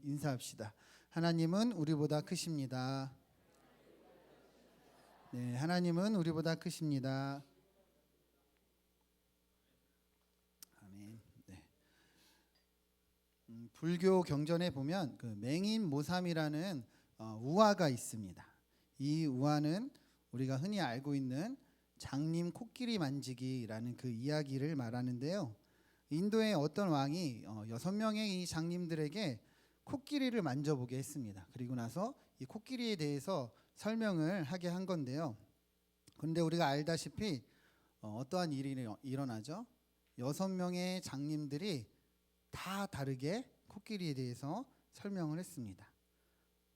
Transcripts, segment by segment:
인사합시다. 하나님은 우리보다 크십니다. 네, 하나님은 우리보다 크십니다. 아멘. 네. 불교 경전에 보면 그 맹인모삼이라는 우화가 있습니다. 이 우화는 우리가 흔히 알고 있는 장님 코끼리 만지기라는 그 이야기를 말하는데요. 인도의 어떤 왕이 6명의 이 장님들에게 코끼리를 만져보게 했습니다. 그리고 나서 이 코끼리에 대해서 설명을 하게 한 건데요. 그런데 우리가 알다시피 어떠한 일이 일어나죠? 6명의 장님들이 다 다르게 코끼리에 대해서 설명을 했습니다.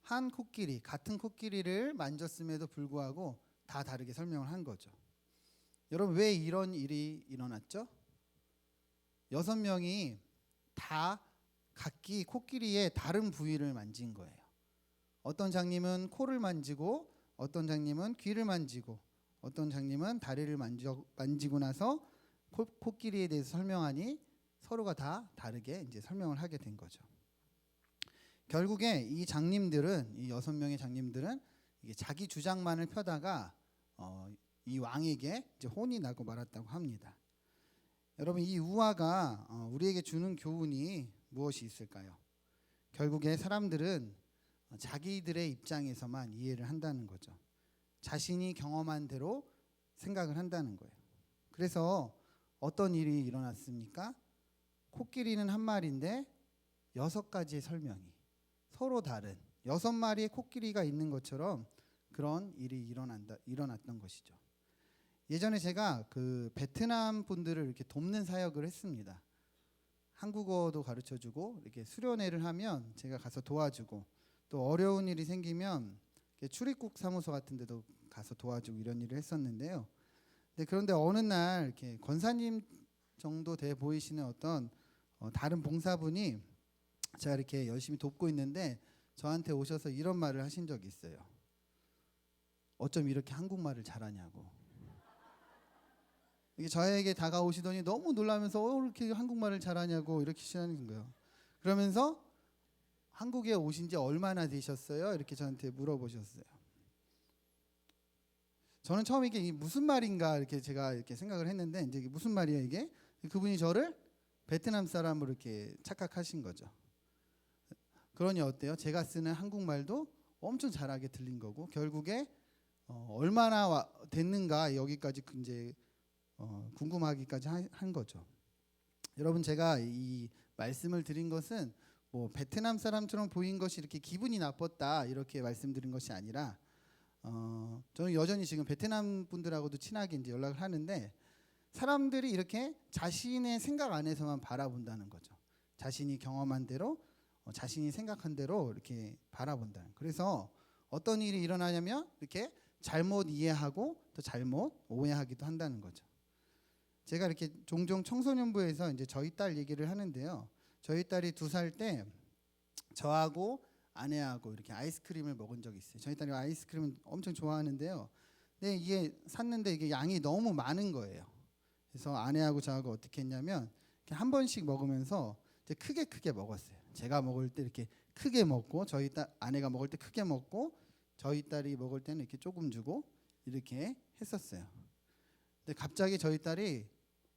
한 코끼리, 같은 코끼리를 만졌음에도 불구하고 다 다르게 설명을 한 거죠. 여러분, 왜 이런 일이 일어났죠? 6명이 다 각기 코끼리의 다른 부위를 만진 거예요. 어떤 장님은 코를 만지고, 어떤 장님은 귀를 만지고, 어떤 장님은 다리를 만지고 나서 코끼리에 대해서 설명하니 서로가 다 다르게 이제 설명을 하게 된 거죠. 결국에 이 장님들은, 이 6명의 장님들은 이게 자기 주장만을 펴다가 이 왕에게 이제 혼이 나고 말았다고 합니다. 여러분, 이 우화가 우리에게 주는 교훈이 무엇이 있을까요? 결국에 사람들은 자기들의 입장에서만 이해를 한다는 거죠. 자신이 경험한 대로 생각을 한다는 거예요. 그래서 어떤 일이 일어났습니까? 코끼리는 한 마리인데 6가지의 설명이 서로 다른 6마리의 코끼리가 있는 것처럼 그런 일이 일어났던 것이죠. 예전에 제가 그 베트남 분들을 이렇게 돕는 사역을 했습니다. 한국어도 가르쳐주고 이렇게 수련회를 하면 제가 가서 도와주고, 또 어려운 일이 생기면 출입국 사무소 같은 데도 가서 도와주고 이런 일을 했었는데요. 그런데 어느 날 이렇게 권사님 정도 돼 보이시는 어떤 다른 봉사분이 제가 이렇게 열심히 돕고 있는데 저한테 오셔서 이런 말을 하신 적이 있어요. 어쩜 이렇게 한국말을 잘하냐고. 이게 저에게 다가오시더니 너무 놀라면서 이렇게 한국말을 잘하냐고 이렇게 시작하는 거예요. 그러면서 한국에 오신 지 얼마나 되셨어요? 이렇게 저한테 물어보셨어요. 저는 처음에 이게 무슨 말인가 이렇게 제가 이렇게 생각을 했는데, 이제 무슨 말이야 이게? 그분이 저를 베트남 사람으로 이렇게 착각하신 거죠. 그러니 어때요? 제가 쓰는 한국말도 엄청 잘하게 들린 거고, 결국에 얼마나 됐는가 여기까지 이제 궁금하기까지 한 거죠. 여러분, 제가 이 말씀을 드린 것은 뭐 베트남 사람처럼 보인 것이 이렇게 기분이 나빴다 이렇게 말씀드린 것이 아니라, 저는 여전히 지금 베트남 분들하고도 친하게 이제 연락을 하는데, 사람들이 이렇게 자신의 생각 안에서만 바라본다는 거죠. 자신이 경험한 대로, 자신이 생각한 대로 이렇게 바라본다는. 그래서 어떤 일이 일어나냐면 이렇게 잘못 이해하고 또 잘못 오해하기도 한다는 거죠. 제가 이렇게 종종 청소년부에서 이제 저희 딸 얘기를 하는데요. 저희 딸이 2살 때 저하고 아내하고 이렇게 아이스크림을 먹은 적이 있어요. 저희 딸이 아이스크림을 엄청 좋아하는데요. 근데 이게 샀는데 이게 양이 너무 많은 거예요. 그래서 아내하고 저하고 어떻게 했냐면 이렇게 한 번씩 먹으면서 이제 크게 먹었어요. 제가 먹을 때 이렇게 크게 먹고, 저희 딸 아내가 먹을 때 크게 먹고, 저희 딸이 먹을 때는 이렇게 조금 주고 이렇게 했었어요. 근데 갑자기 저희 딸이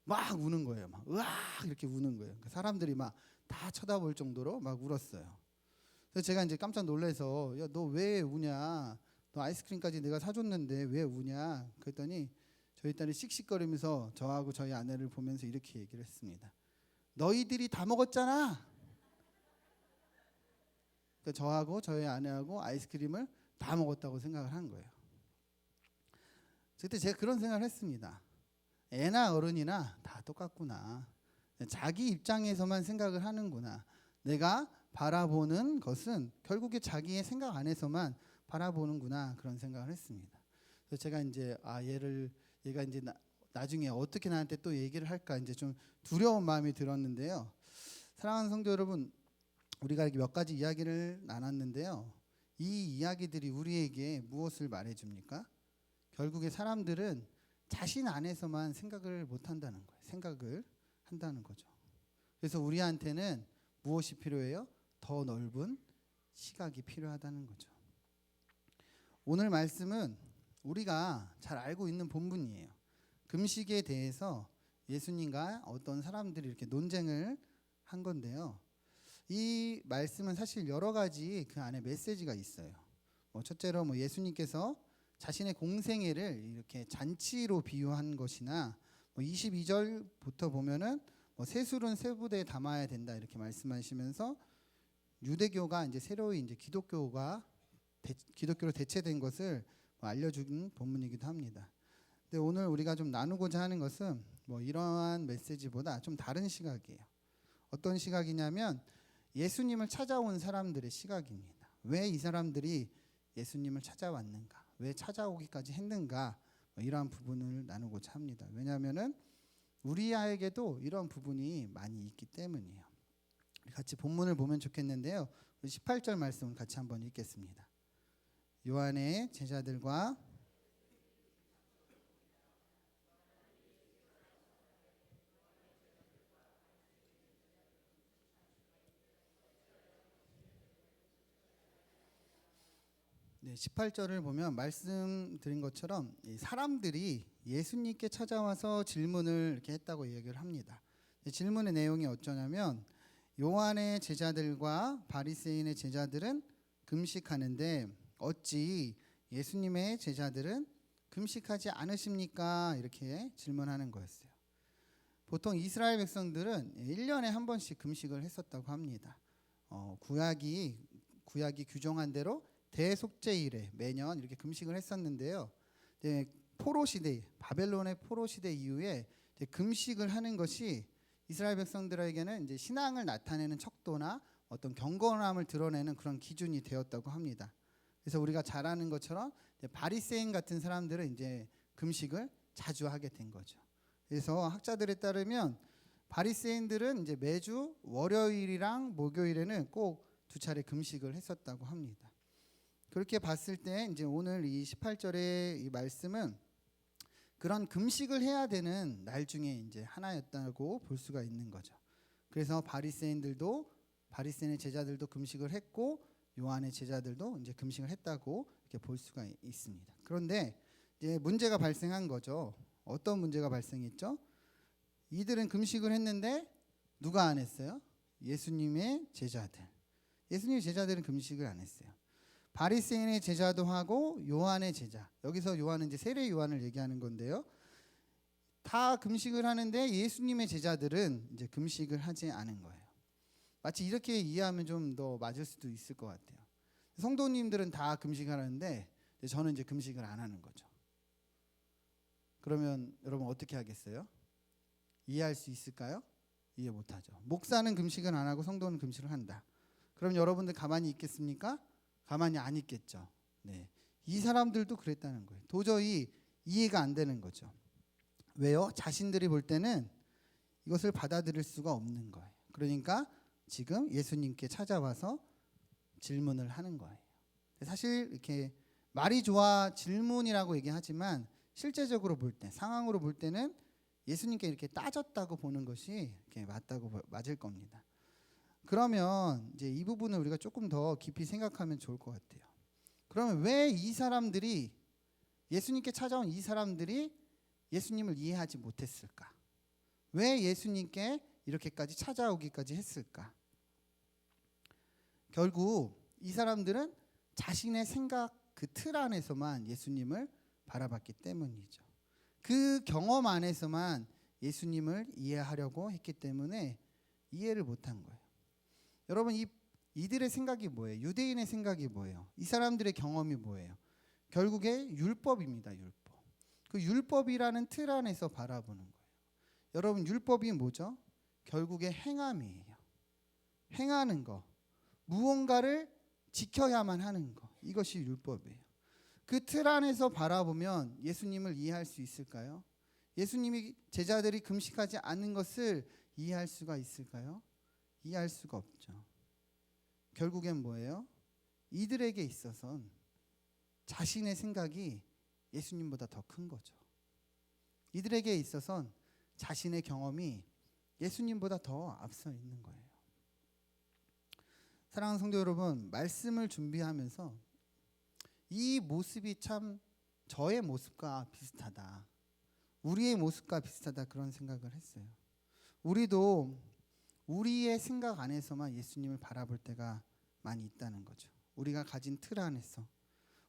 막 우는 거예요. 막 으악 이렇게 우는 거예요. 사람들이 막 다 쳐다볼 정도로 막 울었어요. 그래서 제가 이제 깜짝 놀라서, 야, 너 왜 우냐? 너 아이스크림까지 내가 사줬는데 왜 우냐? 그랬더니 저희 딸이 씩씩거리면서 저하고 저희 아내를 보면서 이렇게 얘기를 했습니다. 너희들이 다 먹었잖아. 그러니까 저하고 저희 아내하고 아이스크림을 다 먹었다고 생각을 한 거예요. 그때 제가 그런 생각을 했습니다. 애나 어른이나 다 똑같구나. 자기 입장에서만 생각을 하는구나. 내가 바라보는 것은 결국에 자기의 생각 안에서만 바라보는구나, 그런 생각을 했습니다. 그래서 제가 이제 얘가 이제 나중에 어떻게 나한테 또 얘기를 할까 이제 좀 두려운 마음이 들었는데요. 사랑하는 성도 여러분, 우리가 이렇게 몇 가지 이야기를 나눴는데요. 이 이야기들이 우리에게 무엇을 말해줍니까? 결국에 사람들은 자신 안에서만 생각을 못 한다는 거예요. 생각을 한다는 거죠. 그래서 우리한테는 무엇이 필요해요? 더 넓은 시각이 필요하다는 거죠. 오늘 말씀은 우리가 잘 알고 있는 본문이에요. 금식에 대해서 예수님과 어떤 사람들이 이렇게 논쟁을 한 건데요. 이 말씀은 사실 여러 가지 그 안에 메시지가 있어요. 첫째로 예수님께서 자신의 공생애를 이렇게 잔치로 비유한 것이나 22절부터 보면은 세술은 쇠부대에 담아야 된다 이렇게 말씀하시면서 유대교가 이제 새로이 이제 기독교로 대체된 것을 알려준 본문이기도 합니다. 근데 오늘 우리가 좀 나누고자 하는 것은 이러한 메시지보다 좀 다른 시각이에요. 어떤 시각이냐면 예수님을 찾아온 사람들의 시각입니다. 왜 이 사람들이 예수님을 찾아왔는가? 왜 찾아오기까지 했는가? 이러한 부분을 나누고자 합니다. 왜냐하면은 우리에게도 이런 부분이 많이 있기 때문이에요. 같이 본문을 보면 좋겠는데요. 18절 말씀을 같이 한번 읽겠습니다. 요한의 제자들과 네, 18절을 보면 말씀드린 것처럼 사람들이 예수님께 찾아와서 질문을 이렇게 했다고 얘기를 합니다. 질문의 내용이 어쩌냐면 요한의 제자들과 바리새인의 제자들은 금식하는데 어찌 예수님의 제자들은 금식하지 않으십니까? 이렇게 질문하는 거였어요. 보통 이스라엘 백성들은 1년에 한 번씩 금식을 했었다고 합니다. 구약이 규정한 대로 대속죄일에 매년 이렇게 금식을 했었는데요. 포로 시대, 바벨론의 포로 시대 이후에 금식을 하는 것이 이스라엘 백성들에게는 이제 신앙을 나타내는 척도나 어떤 경건함을 드러내는 그런 기준이 되었다고 합니다. 그래서 우리가 잘 아는 것처럼 바리새인 같은 사람들은 이제 금식을 자주 하게 된 거죠. 그래서 학자들에 따르면 바리새인들은 이제 매주 월요일이랑 목요일에는 꼭 2차례 금식을 했었다고 합니다. 그렇게 봤을 때 이제 오늘 이 18절의 이 말씀은 그런 금식을 해야 되는 날 중에 이제 하나였다고 볼 수가 있는 거죠. 그래서 바리새인의 제자들도 금식을 했고 요한의 제자들도 이제 금식을 했다고 이렇게 볼 수가 있습니다. 그런데 이제 문제가 발생한 거죠. 어떤 문제가 발생했죠? 이들은 금식을 했는데 누가 안 했어요? 예수님의 제자들. 예수님의 제자들은 금식을 안 했어요. 바리새인의 제자도 하고 요한의 제자. 여기서 요한은 이제 세례 요한을 얘기하는 건데요. 다 금식을 하는데 예수님의 제자들은 이제 금식을 하지 않은 거예요. 마치 이렇게 이해하면 좀 더 맞을 수도 있을 것 같아요. 성도님들은 다 금식을 하는데 저는 이제 금식을 안 하는 거죠. 그러면 여러분 어떻게 하겠어요? 이해할 수 있을까요? 이해 못하죠. 목사는 금식을 안 하고 성도는 금식을 한다. 그럼 여러분들 가만히 있겠습니까? 가만히 안 있겠죠. 네. 이 사람들도 그랬다는 거예요. 도저히 이해가 안 되는 거죠. 왜요? 자신들이 볼 때는 이것을 받아들일 수가 없는 거예요. 그러니까 지금 예수님께 찾아와서 질문을 하는 거예요. 사실 이렇게 말이 좋아 질문이라고 얘기하지만 실제적으로 볼 때, 상황으로 볼 때는 예수님께 이렇게 따졌다고 보는 것이 이렇게 맞을 겁니다. 그러면 이제 이 부분을 우리가 조금 더 깊이 생각하면 좋을 것 같아요. 그러면 왜 이 사람들이 예수님께 찾아온 이 사람들이 예수님을 이해하지 못했을까? 왜 예수님께 이렇게까지 찾아오기까지 했을까? 결국 이 사람들은 자신의 생각 그 틀 안에서만 예수님을 바라봤기 때문이죠. 그 경험 안에서만 예수님을 이해하려고 했기 때문에 이해를 못한 거예요. 여러분 이들의 생각이 뭐예요? 유대인의 생각이 뭐예요? 이 사람들의 경험이 뭐예요? 결국에 율법입니다. 율법. 그 율법이라는 틀 안에서 바라보는 거예요. 여러분 율법이 뭐죠? 결국에 행함이에요. 행하는 거. 무언가를 지켜야만 하는 거. 이것이 율법이에요. 그 틀 안에서 바라보면 예수님을 이해할 수 있을까요? 예수님이 제자들이 금식하지 않는 것을 이해할 수가 있을까요? 이해할 수가 없죠. 결국엔 뭐예요? 이들에게 있어서는 자신의 생각이 예수님보다 더 큰 거죠. 이들에게 있어서는 자신의 경험이 예수님보다 더 앞서 있는 거예요. 사랑하는 성도 여러분, 말씀을 준비하면서 이 모습이 참 저의 모습과 비슷하다, 우리의 모습과 비슷하다, 그런 생각을 했어요. 우리도 우리의 생각 안에서만 예수님을 바라볼 때가 많이 있다는 거죠. 우리가 가진 틀 안에서,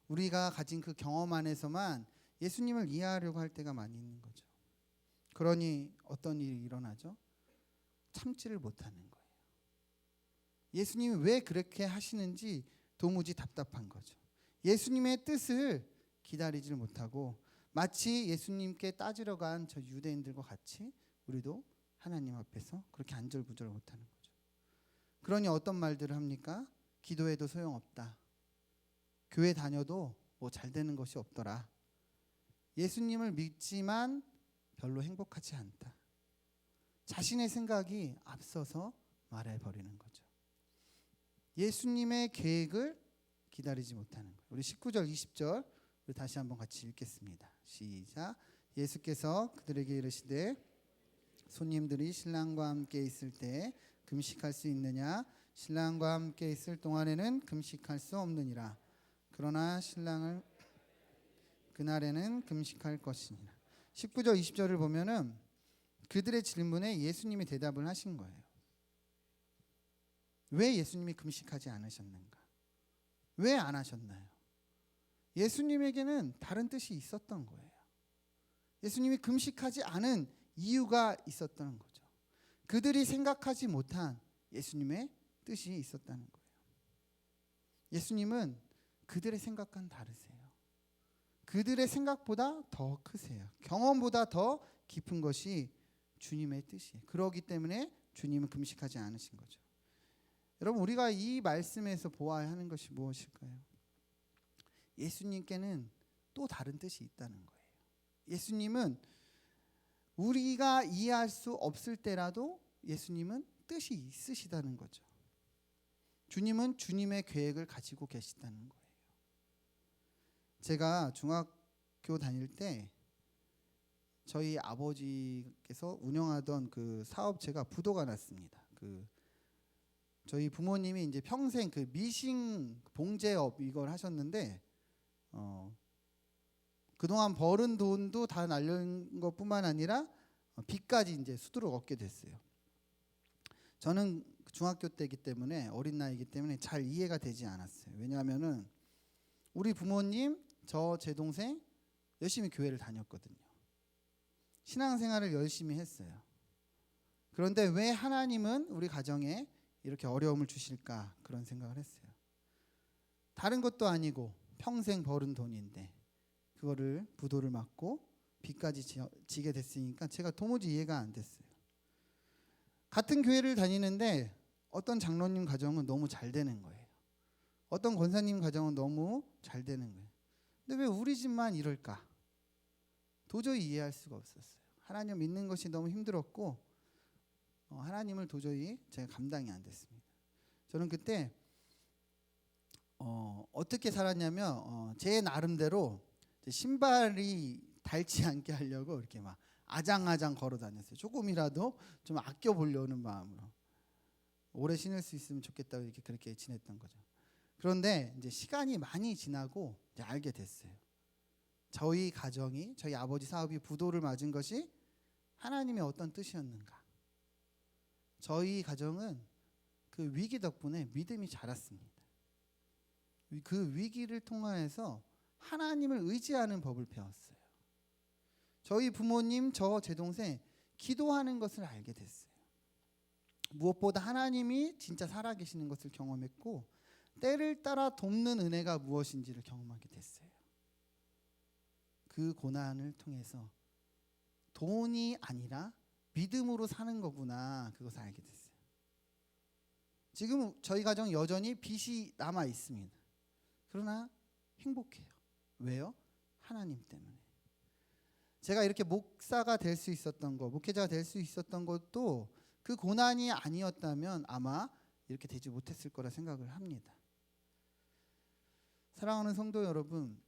우리가 가진 그 경험 안에서만 예수님을 이해하려고 할 때가 많이 있는 거죠. 그러니 어떤 일이 일어나죠? 참지를 못하는 거예요. 예수님이 왜 그렇게 하시는지 도무지 답답한 거죠. 예수님의 뜻을 기다리지를 못하고 마치 예수님께 따지러 간 저 유대인들과 같이 우리도 하나님 앞에서 그렇게 안절부절 못하는 거죠. 그러니 어떤 말들을 합니까? 기도해도 소용없다. 교회 다녀도 뭐 잘 되는 것이 없더라. 예수님을 믿지만 별로 행복하지 않다. 자신의 생각이 앞서서 말해버리는 거죠. 예수님의 계획을 기다리지 못하는 거예요. 우리 19절 20절 우리 다시 한번 같이 읽겠습니다. 시작. 예수께서 그들에게 이르시되 손님들이 신랑과 함께 있을 때 금식할 수 있느냐? 신랑과 함께 있을 동안에는 금식할 수 없느니라. 그러나 신랑을 그날에는 금식할 것이니라. 19절 20절을 보면은 그들의 질문에 예수님이 대답을 하신 거예요. 왜 예수님이 금식하지 않으셨는가? 왜 안 하셨나요? 예수님에게는 다른 뜻이 있었던 거예요. 예수님이 금식하지 않은 이유가 있었던 거죠. 그들이 생각하지 못한 예수님의 뜻이 있었다는 거예요. 예수님은 그들의 생각과는 다르세요. 그들의 생각보다 더 크세요. 경험보다 더 깊은 것이 주님의 뜻이에요. 그렇기 때문에 주님은 금식하지 않으신 거죠. 여러분, 우리가 이 말씀에서 보아야 하는 것이 무엇일까요? 예수님께는 또 다른 뜻이 있다는 거예요. 예수님은 우리가 이해할 수 없을 때라도 예수님은 뜻이 있으시다는 거죠. 주님은 주님의 계획을 가지고 계시다는 거예요. 제가 중학교 다닐 때 저희 아버지께서 운영하던 그 사업체가 부도가 났습니다. 저희 부모님이 이제 평생 그 미싱 봉제업 이걸 하셨는데 그동안 벌은 돈도 다 날린 것뿐만 아니라 빚까지 이제 수두룩 얻게 됐어요. 저는 중학교 때이기 때문에 어린 나이이기 때문에 잘 이해가 되지 않았어요. 왜냐하면은 우리 부모님, 제 동생 열심히 교회를 다녔거든요. 신앙생활을 열심히 했어요. 그런데 왜 하나님은 우리 가정에 이렇게 어려움을 주실까, 그런 생각을 했어요. 다른 것도 아니고 평생 벌은 돈인데 그거를 부도를 맞고 빚까지 지게 됐으니까 제가 도무지 이해가 안 됐어요. 같은 교회를 다니는데 어떤 장로님 가정은 너무 잘 되는 거예요. 어떤 권사님 가정은 너무 잘 되는 거예요. 근데 왜 우리 집만 이럴까? 도저히 이해할 수가 없었어요. 하나님 믿는 것이 너무 힘들었고 하나님을 도저히 제가 감당이 안 됐습니다. 저는 그때 어떻게 살았냐면 제 나름대로 신발이 닳지 않게 하려고 이렇게 막 아장아장 걸어 다녔어요. 조금이라도 좀 아껴 보려는 마음으로 오래 신을 수 있으면 좋겠다고 이렇게 그렇게 지냈던 거죠. 그런데 이제 시간이 많이 지나고 이제 알게 됐어요. 저희 가정이, 저희 아버지 사업이 부도를 맞은 것이 하나님의 어떤 뜻이었는가. 저희 가정은 그 위기 덕분에 믿음이 자랐습니다. 그 위기를 통해서 하나님을 의지하는 법을 배웠어요. 저희 부모님, 제 동생 기도하는 것을 알게 됐어요. 무엇보다 하나님이 진짜 살아계시는 것을 경험했고 때를 따라 돕는 은혜가 무엇인지를 경험하게 됐어요. 그 고난을 통해서 돈이 아니라 믿음으로 사는 거구나, 그것을 알게 됐어요. 지금 저희 가정 여전히 빚이 남아 있습니다. 그러나 행복해요. 왜요? 하나님 때문에. 제가 이렇게 목사가 될 수 있었던 것, 목회자가 될 수 있었던 것도 그 고난이 아니었다면 아마 이렇게 되지 못했을 거라 생각을 합니다. 사랑하는 성도 여러분,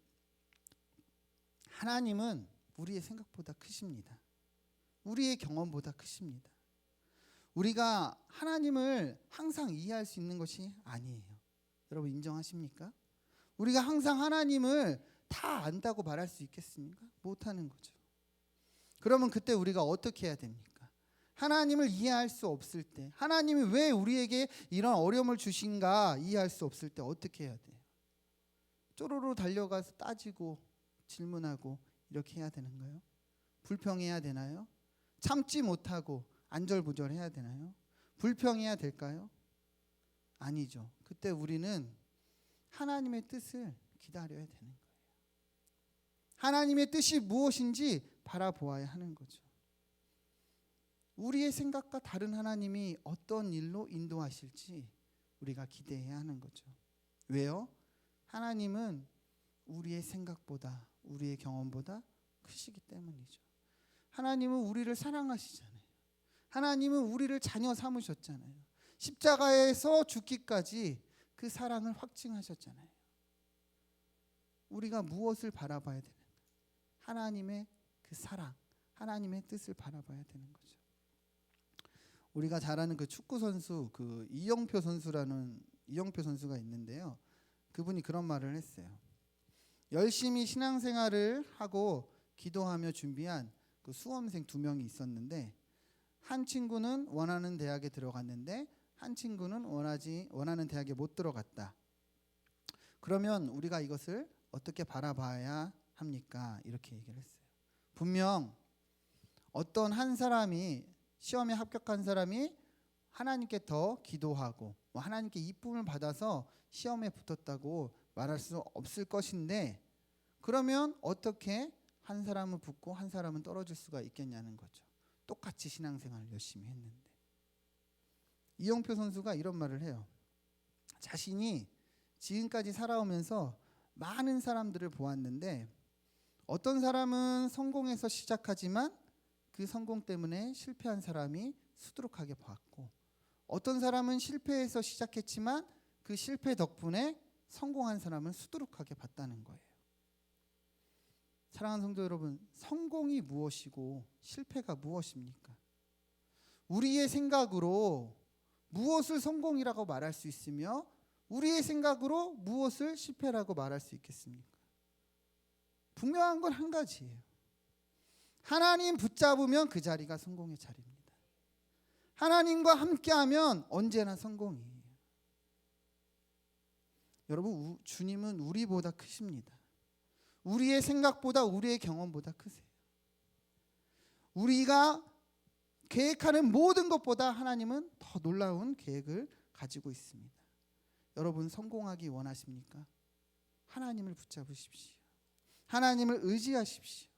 하나님은 우리의 생각보다 크십니다. 우리의 경험보다 크십니다. 우리가 하나님을 항상 이해할 수 있는 것이 아니에요. 여러분 인정하십니까? 우리가 항상 하나님을 다 안다고 말할 수 있겠습니까? 못하는 거죠. 그러면 그때 우리가 어떻게 해야 됩니까? 하나님을 이해할 수 없을 때, 하나님이 왜 우리에게 이런 어려움을 주신가 이해할 수 없을 때 어떻게 해야 돼요? 쪼로로 달려가서 따지고 질문하고 이렇게 해야 되는가요? 불평해야 되나요? 참지 못하고 안절부절해야 되나요? 불평해야 될까요? 아니죠. 그때 우리는 하나님의 뜻을 기다려야 되는 거예요. 하나님의 뜻이 무엇인지 바라보아야 하는 거죠. 우리의 생각과 다른 하나님이 어떤 일로 인도하실지 우리가 기대해야 하는 거죠. 왜요? 하나님은 우리의 생각보다, 우리의 경험보다 크시기 때문이죠. 하나님은 우리를 사랑하시잖아요. 하나님은 우리를 자녀 삼으셨잖아요. 십자가에서 죽기까지 그 사랑을 확증하셨잖아요. 우리가 무엇을 바라봐야 되는가? 하나님의 그 사랑, 하나님의 뜻을 바라봐야 되는 거죠. 우리가 잘 아는 그 축구 선수, 그 이영표 선수가 있는데요. 그분이 그런 말을 했어요. 열심히 신앙생활을 하고 기도하며 준비한 그 수험생 2명이 있었는데, 한 친구는 원하는 대학에 들어갔는데 한 친구는 원하는 대학에 못 들어갔다. 그러면 우리가 이것을 어떻게 바라봐야 합니까? 이렇게 얘기를 했어요. 분명 어떤 한 사람이, 시험에 합격한 사람이 하나님께 더 기도하고 하나님께 이쁨을 받아서 시험에 붙었다고 말할 수 없을 것인데, 그러면 어떻게 한 사람은 붙고 한 사람은 떨어질 수가 있겠냐는 거죠. 똑같이 신앙생활을 열심히 했는데. 이영표 선수가 이런 말을 해요. 자신이 지금까지 살아오면서 많은 사람들을 보았는데, 어떤 사람은 성공해서 시작하지만 그 성공 때문에 실패한 사람이 수두룩하게 봤고, 어떤 사람은 실패해서 시작했지만 그 실패 덕분에 성공한 사람을 수두룩하게 봤다는 거예요. 사랑하는 성도 여러분, 성공이 무엇이고 실패가 무엇입니까? 우리의 생각으로 무엇을 성공이라고 말할 수 있으며 우리의 생각으로 무엇을 실패라고 말할 수 있겠습니까? 분명한 건 한 가지예요. 하나님 붙잡으면 그 자리가 성공의 자리입니다. 하나님과 함께하면 언제나 성공이에요. 여러분, 주님은 우리보다 크십니다. 우리의 생각보다, 우리의 경험보다 크세요. 우리가 계획하는 모든 것보다 하나님은 더 놀라운 계획을 가지고 있습니다. 여러분, 성공하기 원하십니까? 하나님을 붙잡으십시오. 하나님을 의지하십시오.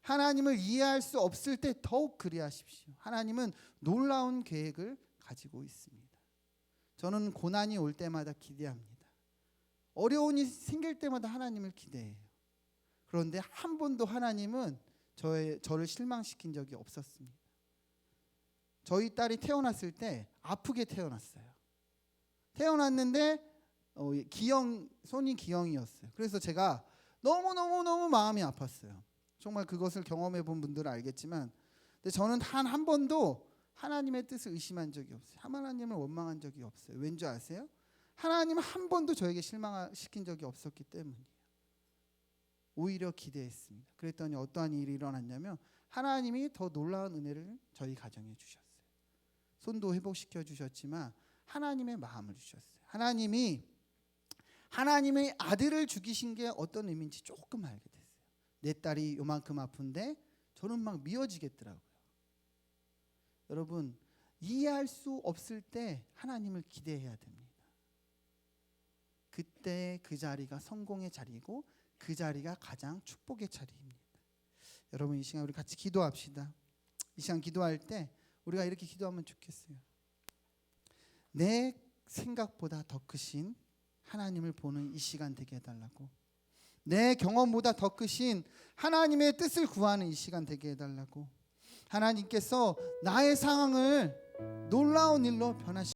하나님을 이해할 수 없을 때 더욱 그리하십시오. 하나님은 놀라운 계획을 가지고 있습니다. 저는 고난이 올 때마다 기대합니다. 어려움이 생길 때마다 하나님을 기대해요. 그런데 한 번도 하나님은 저를 실망시킨 적이 없었습니다. 저희 딸이 태어났을 때 아프게 태어났어요. 태어났는데 손이 기형이었어요. 그래서 제가 너무 마음이 아팠어요. 정말 그것을 경험해 본 분들은 알겠지만, 근데 저는 단 한 번도 하나님의 뜻을 의심한 적이 없어요. 하나님을 원망한 적이 없어요. 왠지 아세요? 하나님은 한 번도 저에게 실망시킨 적이 없었기 때문이에요. 오히려 기대했습니다. 그랬더니 어떠한 일이 일어났냐면, 하나님이 더 놀라운 은혜를 저희 가정에 주셨어요. 손도 회복시켜 주셨지만 하나님의 마음을 주셨어요. 하나님의 아들을 죽이신 게 어떤 의미인지 조금 알게 됐어요. 내 딸이 요만큼 아픈데 저는 막 미어지겠더라고요. 여러분, 이해할 수 없을 때 하나님을 기대해야 됩니다. 그때 그 자리가 성공의 자리고 그 자리가 가장 축복의 자리입니다. 여러분, 이 시간 우리 같이 기도합시다. 이 시간 기도할 때 우리가 이렇게 기도하면 좋겠어요. 내 생각보다 더 크신 하나님을 보는 이 시간 되게 해달라고, 내 경험보다 더 크신 하나님의 뜻을 구하는 이 시간 되게 해달라고, 하나님께서 나의 상황을 놀라운 일로 변화시키고